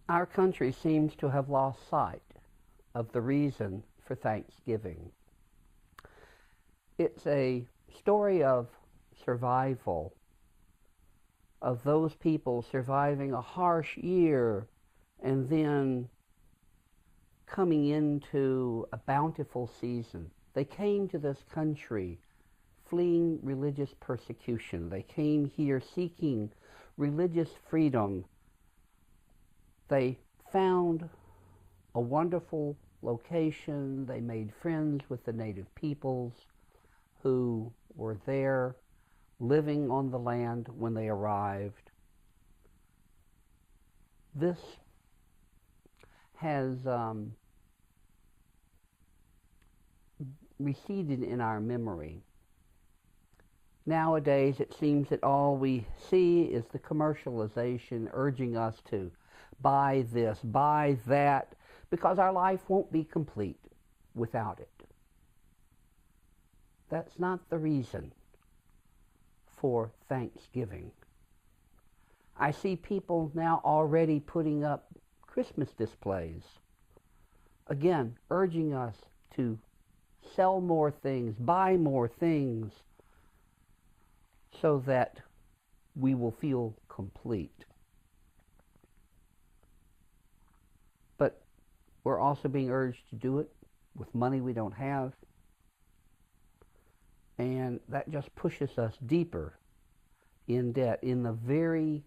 Our country seems to have lost sight of the reason for Thanksgiving. It's a story of survival, of those people surviving a harsh year and then coming into a bountiful season. They came to this country fleeing religious persecution. They came here seeking religious freedom. They found a wonderful location. They made friends with the native peoples who were there living on the land when they arrived. This has receded in our memory. Nowadays, it seems that all we see is the commercialization urging us to buy this, buy that, because our life won't be complete without it. That's not the reason for Thanksgiving. I see people now already putting up Christmas displays, again, urging us to sell more things, buy more things, so that we will feel complete. But we're also being urged to do it with money we don't have, and that just pushes us deeper in debt in the very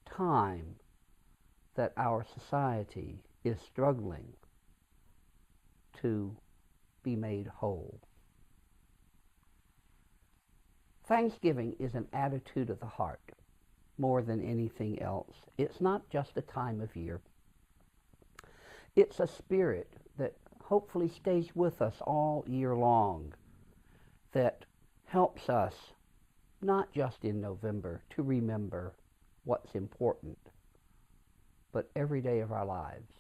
time that our society is struggling to be made whole. Thanksgiving is an attitude of the heart more than anything else. It's not just a time of year. It's a spirit that hopefully stays with us all year long, that helps us, not just in November, to remember what's important, but every day of our lives.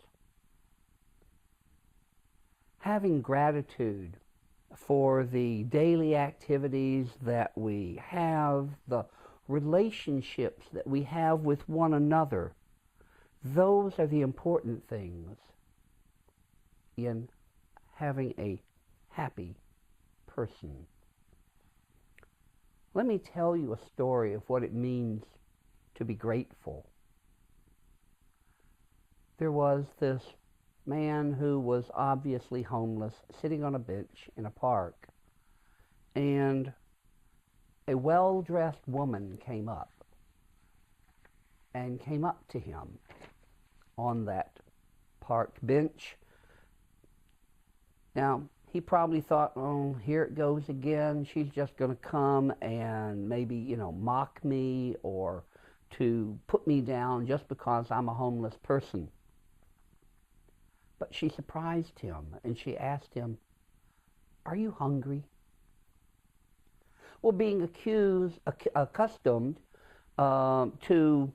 Having gratitude for the daily activities that we have, the relationships that we have with one another, those are the important things in having a happy person. Let me tell you a story of what it means to be grateful. There was this man who was obviously homeless, sitting on a bench in a park, and a well-dressed woman came up to him on that park bench. Now, he probably thought, oh, here it goes again. She's just going to come and maybe, mock me or to put me down just because I'm a homeless person. But she surprised him and she asked him, "Are you hungry?" Well, being accustomed to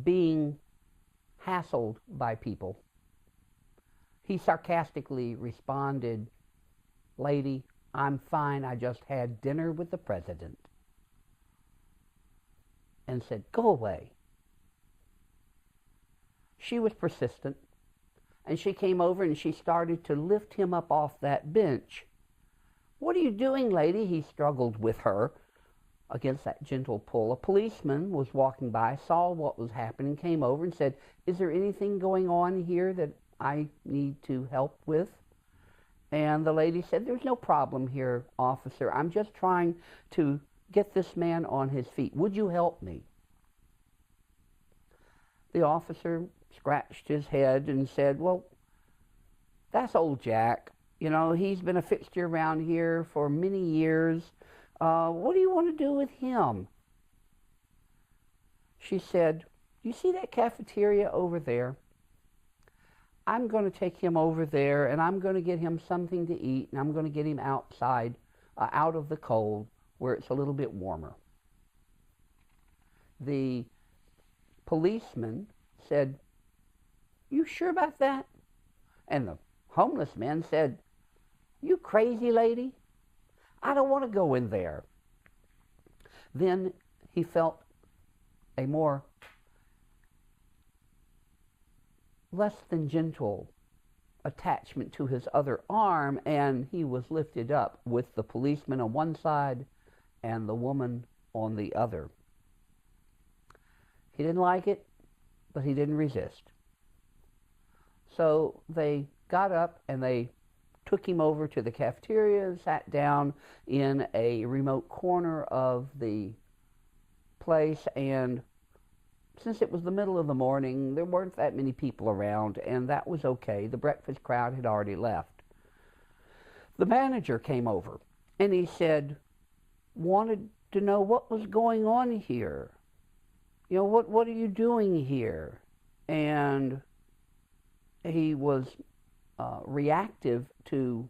being hassled by people, he sarcastically responded, "Lady, I'm fine. I just had dinner with the president." And said, "Go away." She was persistent, and she came over and she started to lift him up off that bench. "What are you doing, lady?" He struggled with her against that gentle pull. A policeman was walking by, saw what was happening, came over and said, "Is there anything going on here that I need to help with?" And the lady said, "There's no problem here, officer. I'm just trying to get this man on his feet. Would you help me?" The officer scratched his head and said, "Well, that's old Jack. He's been a fixture around here for many years. What do you want to do with him?" She said, "You see that cafeteria over there? I'm going to take him over there, and I'm going to get him something to eat, and I'm going to get him outside, out of the cold, where it's a little bit warmer." The policeman said, "You sure about that?" And the homeless man said, "You crazy lady? I don't want to go in there." Then he felt a more less than gentle attachment to his other arm, and he was lifted up with the policeman on one side and the woman on the other. He didn't like it, but he didn't resist. So they got up and they took him over to the cafeteria and sat down in a remote corner of the place, and since it was the middle of the morning, there weren't that many people around, and that was okay. The breakfast crowd had already left. The manager came over, and he wanted to know what was going on here. You know, what are you doing here? And he was reactive to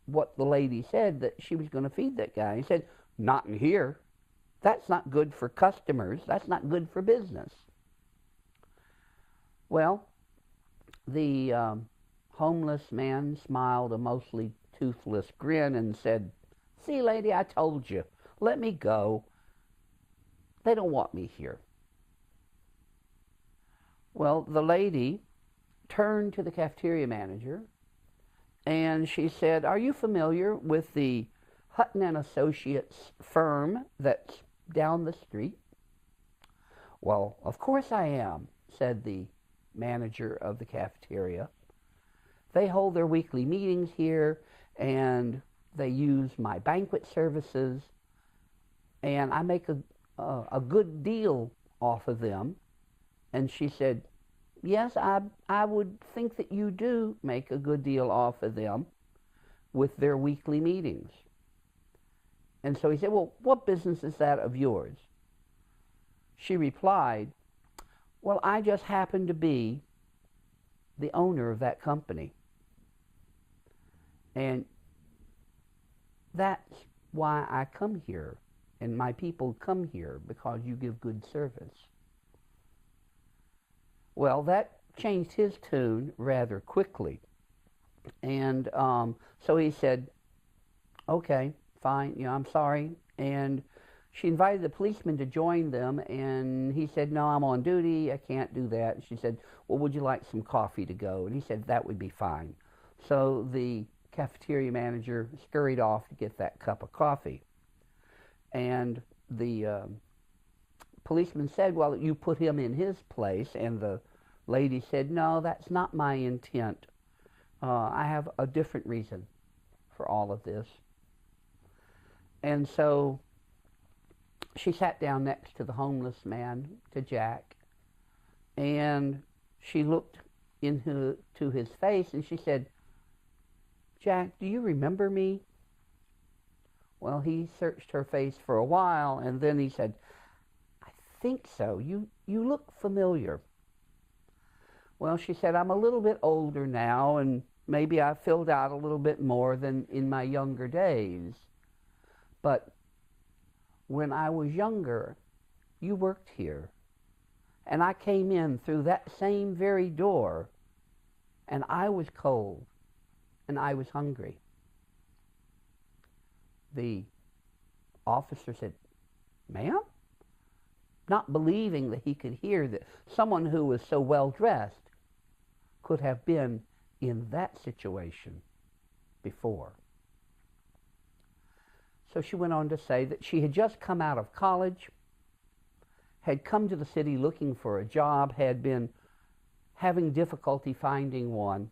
what the lady said, that she was going to feed that guy. He said, "Not in here. That's not good for customers. That's not good for business." Well, the homeless man smiled a mostly toothless grin and said, "See, lady, I told you. Let me go. They don't want me here." Well, the lady turned to the cafeteria manager and she said, "Are you familiar with the Hutton and Associates firm that's down the street?" "Well, of course I am," said the manager of the cafeteria. "They hold their weekly meetings here, and they use my banquet services, and I make a good deal off of them." And she said, "Yes, I would think that you do make a good deal off of them with their weekly meetings." And so he said, "Well, what business is that of yours?" She replied, "Well, I just happen to be the owner of that company. And that's why I come here, and my people come here, because you give good service." Well, that changed his tune rather quickly. And so he said, "Okay, fine, I'm sorry." And she invited the policeman to join them, and he said, "No, I'm on duty, I can't do that." And she said, "Well, would you like some coffee to go?" And he said, "That would be fine." So the cafeteria manager scurried off to get that cup of coffee. And the policeman said, "Well, you put him in his place." And the lady said, "No, that's not my intent. I have a different reason for all of this." And so she sat down next to the homeless man, to Jack, and she looked into his face and she said, "Jack, do you remember me?" Well, he searched her face for a while, and then he said, "I think so. You look familiar." Well, she said, "I'm a little bit older now, and maybe I filled out a little bit more than in my younger days. But when I was younger, you worked here, and I came in through that same very door, and I was cold, and I was hungry." The officer said, "Ma'am?" Not believing that he could hear that someone who was so well dressed could have been in that situation before. So she went on to say that she had just come out of college, had come to the city looking for a job, had been having difficulty finding one.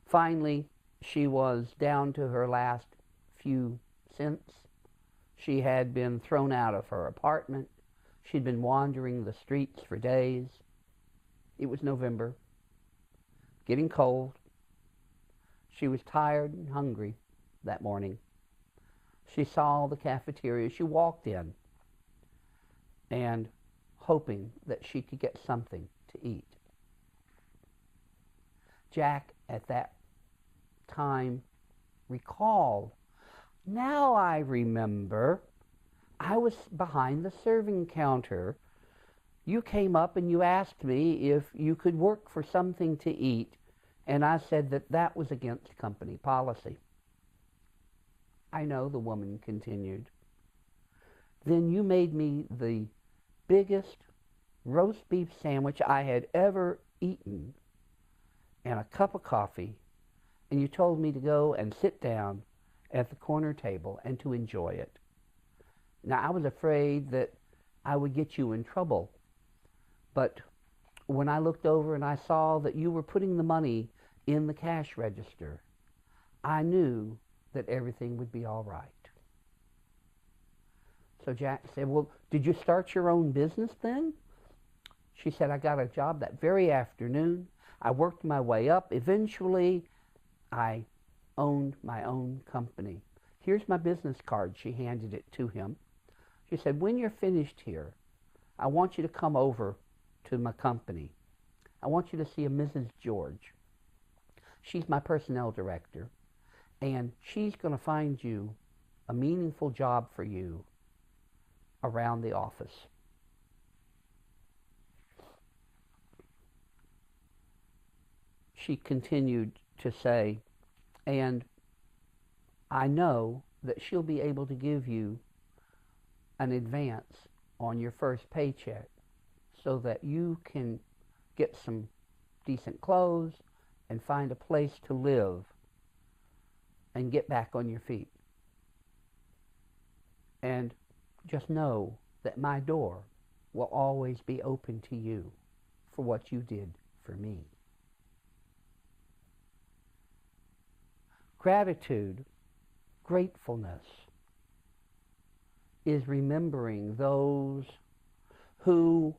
Finally, she was down to her last few cents. She had been thrown out of her apartment. She'd been wandering the streets for days. It was November, getting cold. She was tired and hungry that morning. She saw the cafeteria. She walked in, and hoping that she could get something to eat. Jack, at that time, recalled, "Now I remember. I was behind the serving counter. You came up and you asked me if you could work for something to eat, and I said that that was against company policy." "I know," the woman continued. "Then you made me the biggest roast beef sandwich I had ever eaten and a cup of coffee, and you told me to go and sit down at the corner table and to enjoy it. Now, I was afraid that I would get you in trouble, but when I looked over and I saw that you were putting the money in the cash register, I knew that everything would be all right. So Jack said, well, did you start your own business then? She said, I got a job that very afternoon. I worked my way up. Eventually, I owned my own company. Here's my business card. She handed it to him. She said, when you're finished here, I want you to come over to my company. I want you to see a Mrs. George. She's my personnel director, and she's going to find you a meaningful job for you around the office. She continued to say, and I know that she'll be able to give you an advance on your first paycheck so that you can get some decent clothes and find a place to live and get back on your feet. And just know that my door will always be open to you for what you did for me. Gratitude, gratefulness, is remembering those who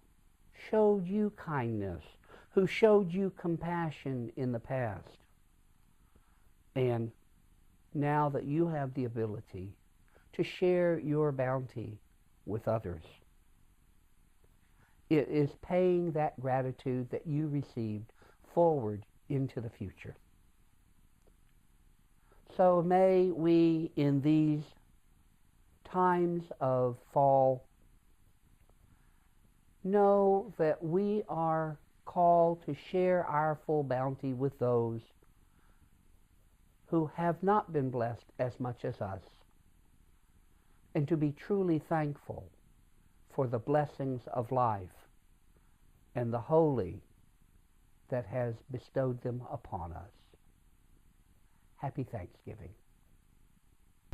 showed you kindness, who showed you compassion in the past. And now that you have the ability to share your bounty with others, it is paying that gratitude that you received forward into the future. So may we, in these times of fall, know that we are called to share our full bounty with those who have not been blessed as much as us, and to be truly thankful for the blessings of life and the holy that has bestowed them upon us. Happy Thanksgiving.